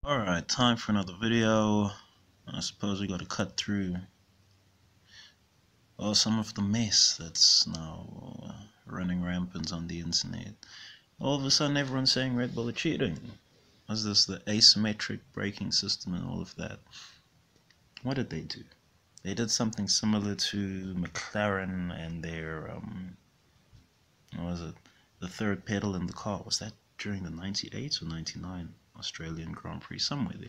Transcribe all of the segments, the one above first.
Alright, time for another video. I suppose we gotta cut through some of the mess that's now running rampant on the internet. All of a sudden everyone's saying Red Bull are cheating. Was this the asymmetric braking system and all of that? What did they do? They did something similar to McLaren and their, what was it? The third pedal in the car. Was that during the 98 or 99 Australian Grand Prix? Somewhere there.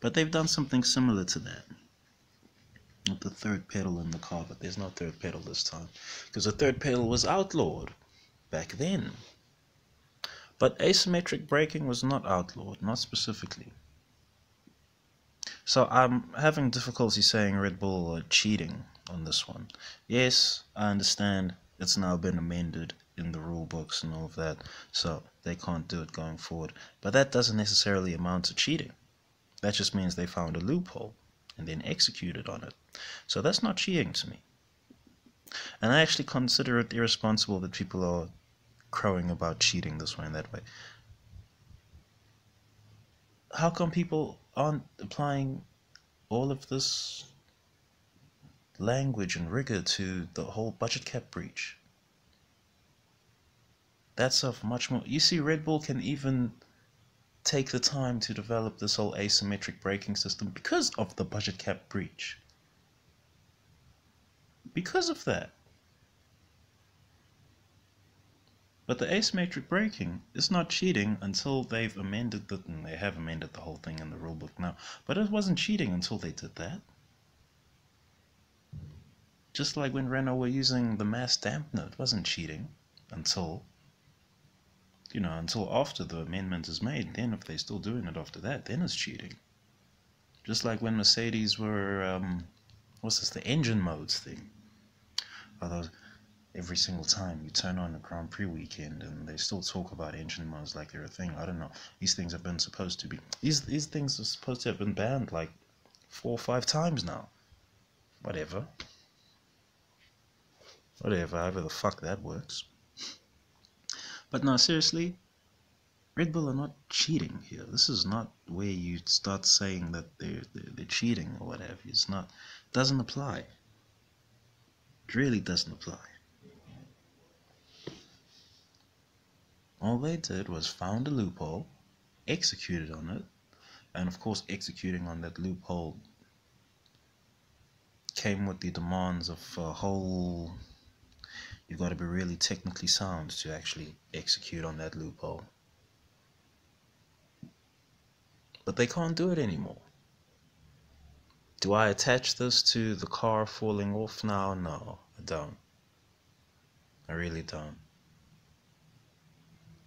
But they've done something similar to that. Not the third pedal in the car, but there's no third pedal this time. Because the third pedal was outlawed back then. But asymmetric braking was not outlawed, not specifically. So I'm having difficulty saying Red Bull are cheating on this one. Yes, I understand it's now been amended in the rule books and all of that, so they can't do it going forward. But that doesn't necessarily amount to cheating. That just means they found a loophole and then executed on it. So that's not cheating to me. And I actually consider it irresponsible that people are crowing about cheating this way and that way. How come people aren't applying all of this language and rigor to the whole budget cap breach? That's of much more. You see, Red Bull can even take the time to develop this whole asymmetric braking system because of the budget cap breach. Because of that. But the asymmetric braking is not cheating until they've amended it, and they have amended the whole thing in the rulebook now. But it wasn't cheating until they did that. Just like when Renault were using the mass dampener, it wasn't cheating until, until after the amendment is made. Then if they're still doing it after that, then it's cheating. Just like when Mercedes were, what's this, the engine modes thing. Although every single time you turn on a Grand Prix weekend and they still talk about engine modes like they're a thing. I don't know. These things have been supposed to be, these things are supposed to have been banned like 4 or 5 times now. Whatever, however the fuck that works. But no, seriously, Red Bull are not cheating here. This is not where you start saying that they're cheating or whatever. It's not, doesn't apply. It really doesn't apply. All they did was found a loophole, executed on it, and of course executing on that loophole came with the demands of a whole, you've got to be really technically sound to actually execute on that loophole. But they can't do it anymore. Do I attach this to the car falling off now? No, I don't. I really don't.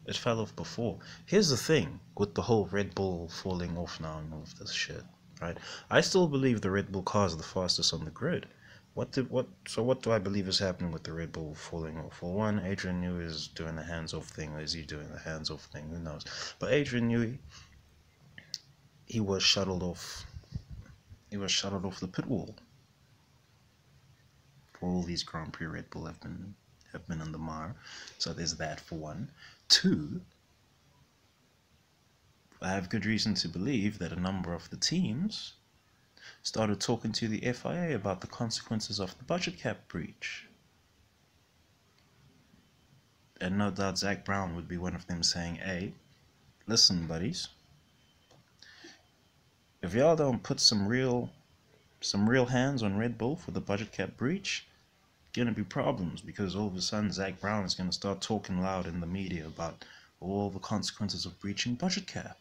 It fell off before. Here's the thing with the whole Red Bull falling off now and all of this shit, right? I still believe the Red Bull cars are the fastest on the grid. What do I believe is happening with the Red Bull falling off? Well, one, Adrian Newey is doing the hands-off thing, or is he doing the hands-off thing? Who knows? But Adrian Newey, he was shuttled off the pit wall. All these Grand Prix Red Bull have been in the mire. So there's that for one. 2, I have good reason to believe that a number of the teams started talking to the FIA about the consequences of the budget cap breach. And no doubt Zak Brown would be one of them saying, hey, listen buddies, if y'all don't put some real hands on Red Bull for the budget cap breach, gonna be problems, because all of a sudden Zak Brown is gonna start talking loud in the media about all the consequences of breaching budget cap.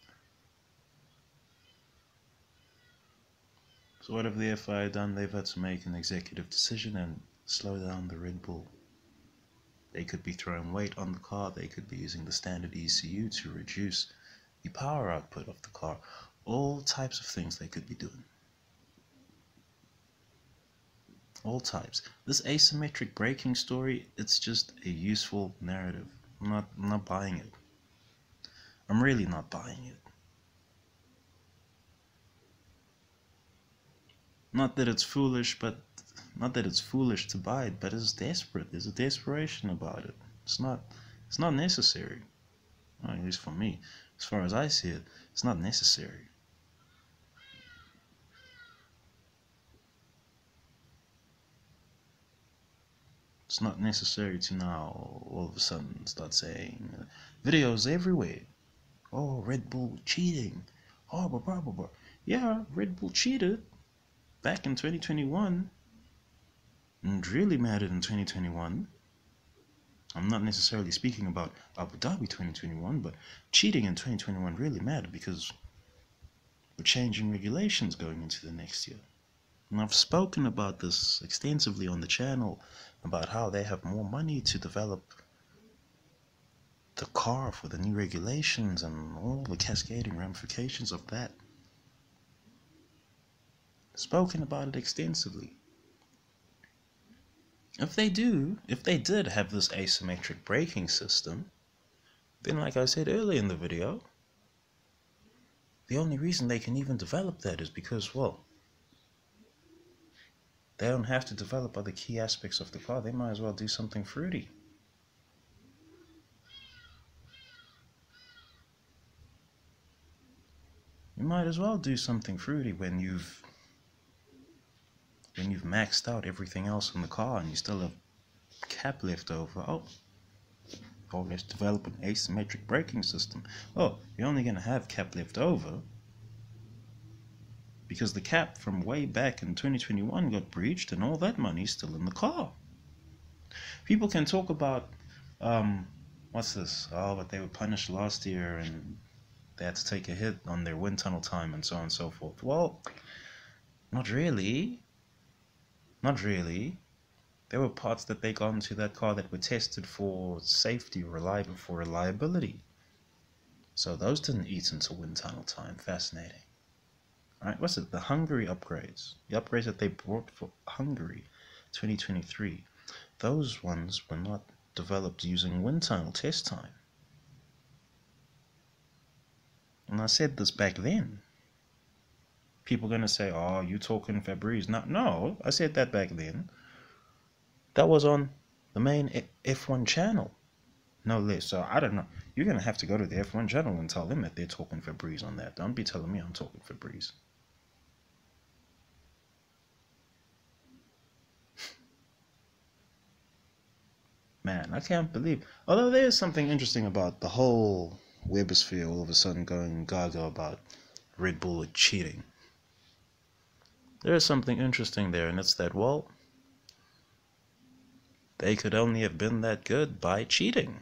So what have the FIA done? They've had to make an executive decision and slow down the Red Bull. They could be throwing weight on the car, they could be using the standard ECU to reduce the power output of the car. All types of things they could be doing. All types. This asymmetric braking story, it's just a useful narrative. I'm not buying it. I'm really not buying it. Not that it's foolish to buy it, but it's desperate. There's a desperation about it. It's not necessary. Well, at least for me. As far as I see it, it's not necessary. It's not necessary to now all of a sudden start saying videos everywhere. Oh, Red Bull cheating. Oh, blah, blah, blah, blah. Yeah, Red Bull cheated back in 2021 and really mattered in 2021. I'm not necessarily speaking about Abu Dhabi 2021, but cheating in 2021 really mattered because we're changing regulations going into the next year. And I've spoken about this extensively on the channel about how they have more money to develop the car for the new regulations and all the cascading ramifications of that. Spoken about it extensively. If they did have this asymmetric braking system, then like I said earlier in the video, the only reason they can even develop that is because, well, they don't have to develop other key aspects of the car. They might as well do something fruity. You might as well do something fruity when you've maxed out everything else in the car and you still have cap left over. Oh, let's develop an asymmetric braking system. Oh, you're only going to have cap left over because the cap from way back in 2021 got breached and all that money's still in the car. People can talk about, what's this? Oh, but they were punished last year and they had to take a hit on their wind tunnel time and so on and so forth. Well, not really. Not really. There were parts that they got into that car that were tested for safety, for reliability. So those didn't eat into wind tunnel time. Fascinating. Alright, what's it? The Hungary upgrades. The upgrades that they brought for Hungary 2023. Those ones were not developed using wind tunnel test time. And I said this back then. People are going to say, oh, you talking Febreze. No, I said that back then. That was on the main F1 channel. No less. So I don't know. You're going to have to go to the F1 channel and tell them that they're talking Febreze on that. Don't be telling me I'm talking Febreze. Man, I can't believe. Although there is something interesting about the whole webosphere all of a sudden going gaga about Red Bull cheating. There is something interesting there, and it's that, well, they could only have been that good by cheating.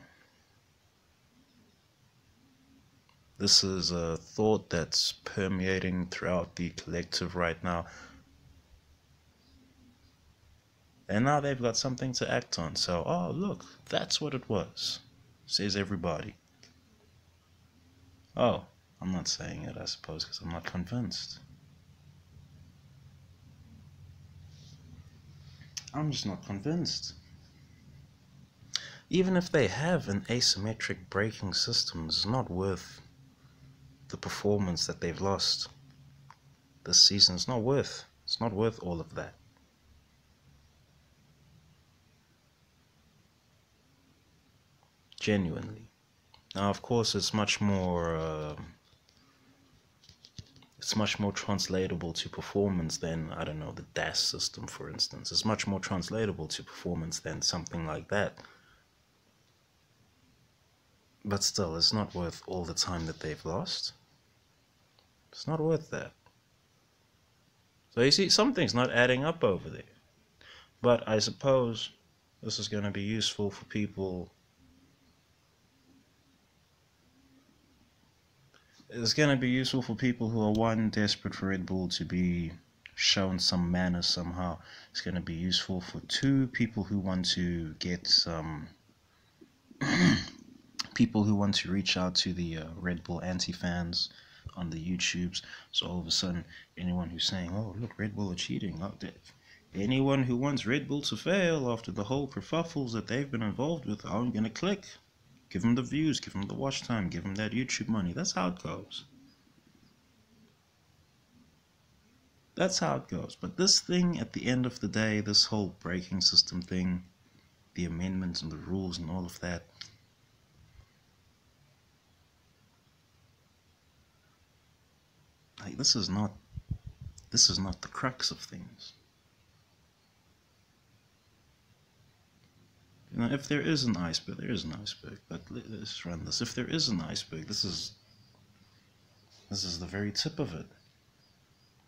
This is a thought that's permeating throughout the collective right now. And now they've got something to act on. So, oh, look, that's what it was, says everybody. Oh, I'm not saying it, I suppose, because I'm not convinced. I'm just not convinced. Even if they have an asymmetric braking system, it's not worth the performance that they've lost this season. It's not worth all of that. Genuinely. Now, of course, it's much more translatable to performance than, I don't know, the DAS system, for instance. It's much more translatable to performance than something like that. But still, it's not worth all the time that they've lost. It's not worth that. So you see, something's not adding up over there. But I suppose this is going to be useful for people. It's going to be useful for people who are, one, desperate for Red Bull to be shown some manners somehow. It's going to be useful for, two, people who want to get some people who want to reach out to the Red Bull anti-fans on the YouTubes. So all of a sudden, anyone who's saying, oh, look, Red Bull are cheating, anyone who wants Red Bull to fail after the whole kerfuffles that they've been involved with, I'm going to click. Give them the views, give them the watch time, give them that YouTube money. That's how it goes. That's how it goes. But this thing, at the end of the day, this whole braking system thing, the amendments and the rules and all of that, like, this is not the crux of things. You know, if there is an iceberg, there is an iceberg. But let's run this. If there is an iceberg, this is the very tip of it.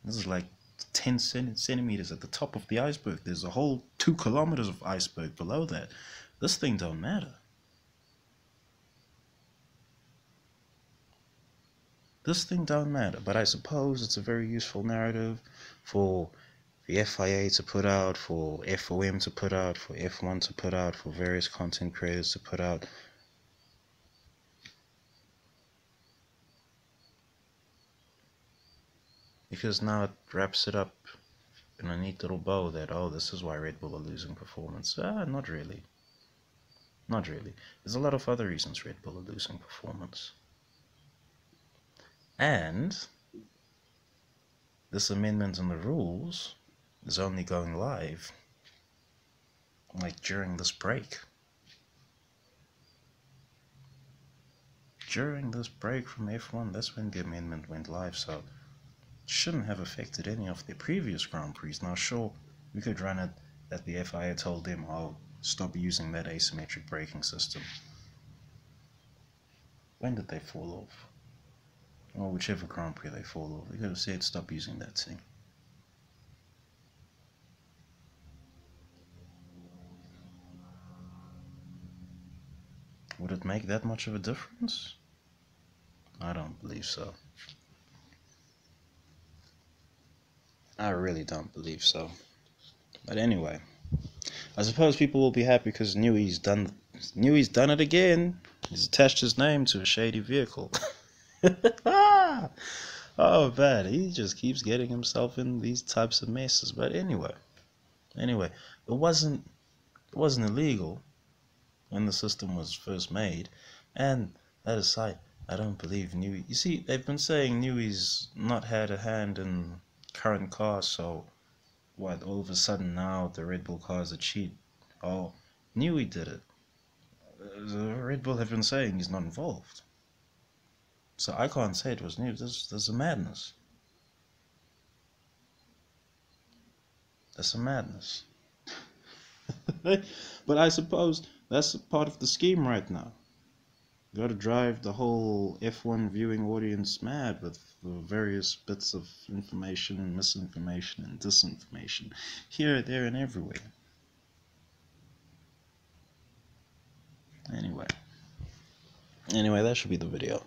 This is like 10 centimeters at the top of the iceberg. There's a whole 2 kilometers of iceberg below that. This thing don't matter. This thing don't matter. But I suppose it's a very useful narrative for the FIA to put out, for FOM to put out, for F1 to put out, for various content creators to put out. Because now it wraps it up in a neat little bow that, oh, this is why Red Bull are losing performance. Not really. Not really. There's a lot of other reasons Red Bull are losing performance. And this amendment in the rules is only going live like during this break. During this break from F1, that's when the amendment went live, so it shouldn't have affected any of their previous Grand Prix. Now sure, we could run it that the FIA told them, oh, stop using that asymmetric braking system. When did they fall off? Or whichever Grand Prix they fall off. We could have said stop using that thing. Would it make that much of a difference? I don't believe so. I really don't believe so. But anyway, I suppose people will be happy because Newey's done it again. He's attached his name to a shady vehicle. Oh bad, he just keeps getting himself in these types of messes. But anyway, it wasn't illegal when the system was first made. And that aside, I don't believe Newey. You see, they've been saying Newey's not had a hand in current cars, so what, all of a sudden now the Red Bull cars are cheat? Oh, Newey did it. The Red Bull have been saying he's not involved. So I can't say it was Newey. There's a madness. That's a madness. But I suppose that's part of the scheme right now. You got to drive the whole F1 viewing audience mad with the various bits of information, misinformation, and disinformation here, there, and everywhere. Anyway, that should be the video.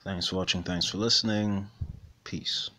Thanks for watching. Thanks for listening. Peace.